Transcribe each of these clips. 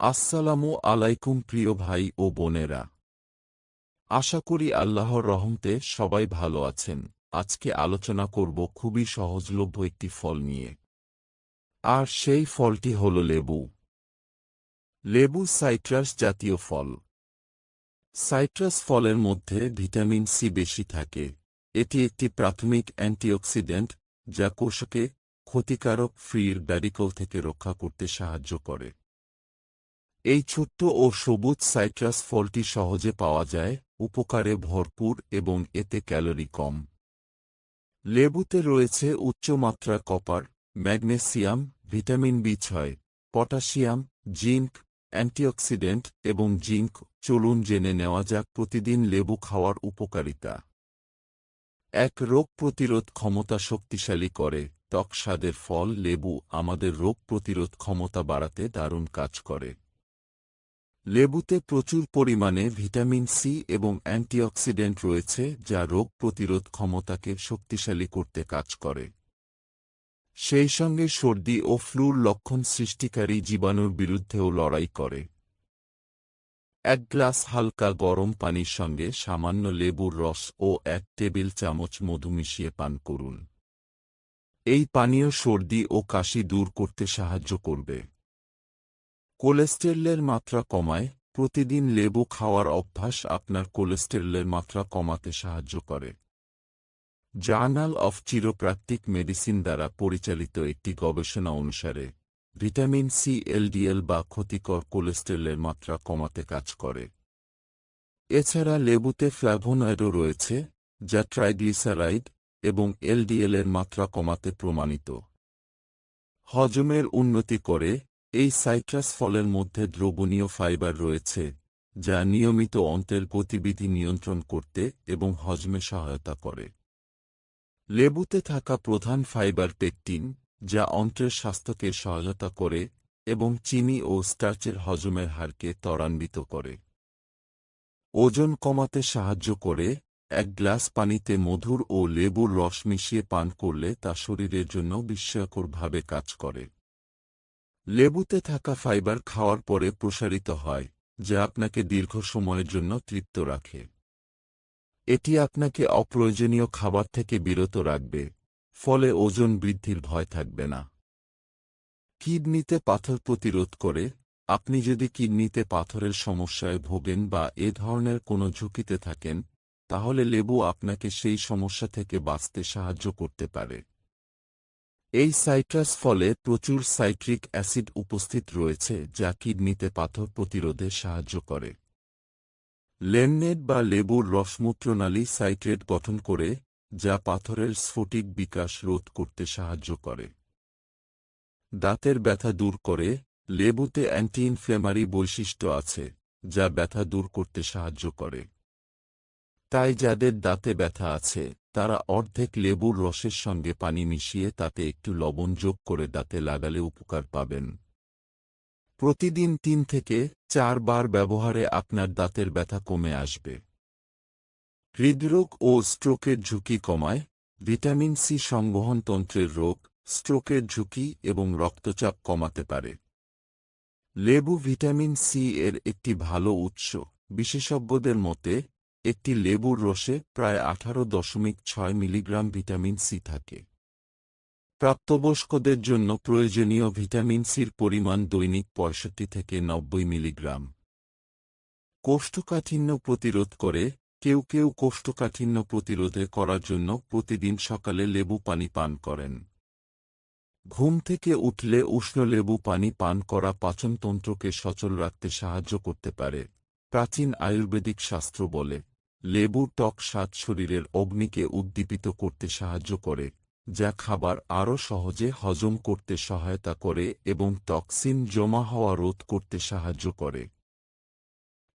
আসসালামু আলাইকুম প্রিয় ভাই ও বোনেরা। আশা করি আল্লাহর রহমতে সবাই ভালো আছেন। আজকে আলোচনা করব খুবই সহজলভ্য একটি ফল নিয়ে। আর সেই ফলটি হল লেবু। লেবু সাইট্রাস জাতীয় ফল। সাইট্রাস ফলের মধ্যে ভিটামিন সি বেশি থাকে। এটি একটি প্রাথমিক অ্যান্টিঅক্সিডেন্ট যা কোষকে ক্ষতিকারক ফ্রি র্যাডিক্যাল থেকে রক্ষা করতে সাহায্য করে। এই ছোট্ট ও সবুজ সাইট্রাস ফলটি সহজে পাওয়া যায়, উপকারে ভরপুর এবং এতে ক্যালোরি কম। লেবুতে রয়েছে উচ্চমাত্রার কপার, ম্যাগনেসিয়াম, ভিটামিন বি6, পটাশিয়াম, জিঙ্ক, অ্যান্টিঅক্সিডেন্ট এবং জিঙ্ক। চলুন জেনে নেওয়া যাক প্রতিদিন লেবু খাওয়ার উপকারিতা। রোগ প্রতিরোধ ক্ষমতা শক্তিশালী করে। টক স্বাদের ফল লেবু আমাদের রোগ প্রতিরোধ ক্ষমতা বাড়াতে দারুণ কাজ করে। লেবুতে প্রচুর পরিমাণে ভিটামিন সি এবং অ্যান্টিঅক্সিডেন্ট রয়েছে যা রোগ প্রতিরোধ ক্ষমতাকে শক্তিশালী করতে কাজ করে। সেই সঙ্গে সর্দি ও ফ্লুর লক্ষণ সৃষ্টিকারী জীবাণুর বিরুদ্ধেও লড়াই করে। এক গ্লাস হালকা গরম পানির সঙ্গে সামান্য লেবুর রস ও 1 টেবিল চামচ মধু মিশিয়ে পান করুন। এই পানীয় সর্দি ও কাশি দূর করতে সাহায্য করবে। কোলেস্টেরলের মাত্রা কমায়। প্রতিদিন লেবু খাওয়ার অভ্যাস আপনার কোলেস্টেরলের মাত্রা কমাতে সাহায্য করে। জার্নাল অফ চিরোপ্র্যাকটিক মেডিসিন দ্বারা পরিচালিত একটি গবেষণা অনুসারে ভিটামিন সি এলডিএল বা ক্ষতিকর কোলেস্টেরলের মাত্রা কমাতে কাজ করে। এছাড়া লেবুতে ফ্ল্যাভোনয়েডও রয়েছে যা ট্রাইগ্লিসারাইড এবং এলডিএলের মাত্রা কমাতে প্রমাণিত। হজমের উন্নতি করে। এই সাইট্রাস ফলের মধ্যে দ্রবণীয় ফাইবার রয়েছে যা নিয়মিত অন্ত্রের গতিবিধি নিয়ন্ত্রণ করতে এবং হজমে সহায়তা করে। লেবুতে থাকা প্রধান ফাইবার পেকটিন যা অন্ত্রের স্বাস্থ্যকে সহায়তা করে এবং চিনি ও স্টার্চের হজমের হারকে ত্বরান্বিত করে। ওজন কমাতে সাহায্য করে। 1 গ্লাস পানিতে মধুর ও লেবুর রস মিশিয়ে পান করলে তা শরীরের জন্য বিস্ময়করভাবে কাজ করে। লেবুতে থাকা ফাইবার খাওয়ার পরে প্রসারিত হয় যা আপনাকে দীর্ঘ সময়ের জন্য তৃপ্ত রাখে। এটি আপনাকে অপ্রয়োজনীয় খাবার থেকে বিরত রাখবে, ফলে ওজন বৃদ্ধির ভয় থাকবে না। কিডনিতে পাথর প্রতিরোধ করে। আপনি যদি কিডনিতে পাথরের সমস্যায় ভোগেন বা এ ধরনের কোনো ঝুঁকিতে থাকেন, তাহলে লেবু আপনাকে সেই সমস্যা থেকে বাঁচতে সাহায্য করতে পারে। এই সাইট্রাস ফলে প্রচুর সাইট্রিক অ্যাসিড উপস্থিত রয়েছে যা কিডনিতে পাথর প্রতিরোধে সাহায্য করে। লেমনেড বা লেবুর রসমূত্রনালী সাইট্রেট গঠন করে যা পাথরের স্ফটিক বিকাশ রোধ করতে সাহায্য করে। দাঁতের ব্যথা দূর করে। লেবুতে অ্যান্টি ইনফ্লেমারি বৈশিষ্ট্য আছে যা ব্যথা দূর করতে সাহায্য করে। তাই যাদের দাঁতে ব্যথা আছে তারা অর্ধেক লেবুর রসের সঙ্গে পানি মিশিয়ে তাতে একটু লবণ যোগ করে দাঁতে লাগালে উপকার পাবেন। প্রতিদিন 3 থেকে 4 বার ব্যবহারে আপনার দাঁতের ব্যথা কমে আসবে। হৃদরোগ ও স্ট্রোকের ঝুঁকি কমায়। ভিটামিন সি সংবহনতন্ত্রের রোগ, স্ট্রোকের ঝুঁকি এবং রক্তচাপ কমাতে পারে। লেবু ভিটামিন সি এর একটি ভালো উৎস। বিশেষজ্ঞদের মতে একটি লেবুর রসে প্রায় 18.6 মিলিগ্রাম ভিটামিন সি থাকে। প্রাপ্তবয়স্কদের জন্য প্রয়োজনীয় ভিটামিন সির পরিমাণ দৈনিক 65 থেকে 90 মিলিগ্রাম। কোষ্ঠকাঠিন্য প্রতিরোধ করে। কেউ কেউ কোষ্ঠকাঠিন্য প্রতিরোধে করার জন্য প্রতিদিন সকালে লেবু পানি পান করেন। ঘুম থেকে উঠলে উষ্ণ লেবু পানি পান করা পাচনতন্ত্রকে সচল রাখতে সাহায্য করতে পারে। প্রাচীন আয়ুর্বেদিক শাস্ত্র বলে লেবুর টক স্বাদ শরীরের অগ্নিকে উদ্দীপিত করতে সাহায্য করে, যা খাবার আরও সহজে হজম করতে সহায়তা করে এবং টক্সিন জমা হওয়া রোধ করতে সাহায্য করে।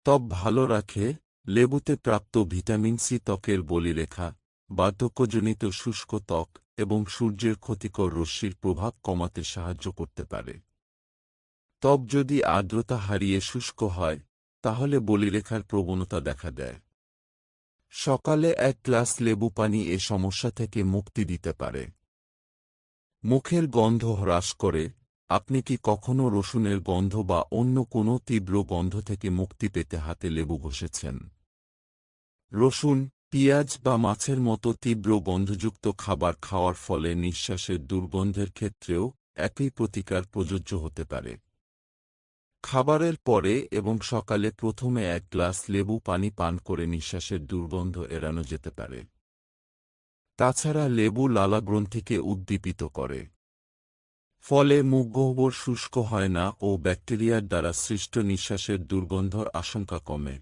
ত্বক ভালো রাখে। লেবুতে প্রাপ্ত ভিটামিন সি ত্বকের বলিরেখা, বার্ধক্যজনিত শুষ্ক ত্বক এবং সূর্যের ক্ষতিকর রশ্মির প্রভাব কমাতে সাহায্য করতে পারে। ত্বক যদি আর্দ্রতা হারিয়ে শুষ্ক হয় তাহলে বলিরেখার প্রবণতা দেখা দেয়। সকালে 1 গ্লাস লেবু পানি এ সমস্যা থেকে মুক্তি দিতে পারে। মুখের গন্ধ হ্রাস করে। আপনি কি কখনো রসুনের গন্ধ বা অন্য কোনো তীব্র গন্ধ থেকে মুক্তি পেতে হাতে লেবু ঘষেছেন? রসুন, পেঁয়াজ বা মাছের মতো তীব্র গন্ধযুক্ত খাবার খাওয়ার ফলে নিঃশ্বাসের দুর্গন্ধের ক্ষেত্রেও একই প্রতিকার প্রযোজ্য হতে পারে। খাবারের পরে এবং সকালে প্রথমে 1 গ্লাস লেবু পানি পান করে নিঃশ্বাসের দুর্গন্ধ এড়ানো যেতে পারে। তাছাড়া লেবু লালাগ্রন্থিকে উদ্দীপিত করে। ফলে মুখগহ্বর শুষ্ক হয় না ও ব্যাকটেরিয়ার দ্বারা সৃষ্ট নিঃশ্বাসের দুর্গন্ধর আশঙ্কা কমে।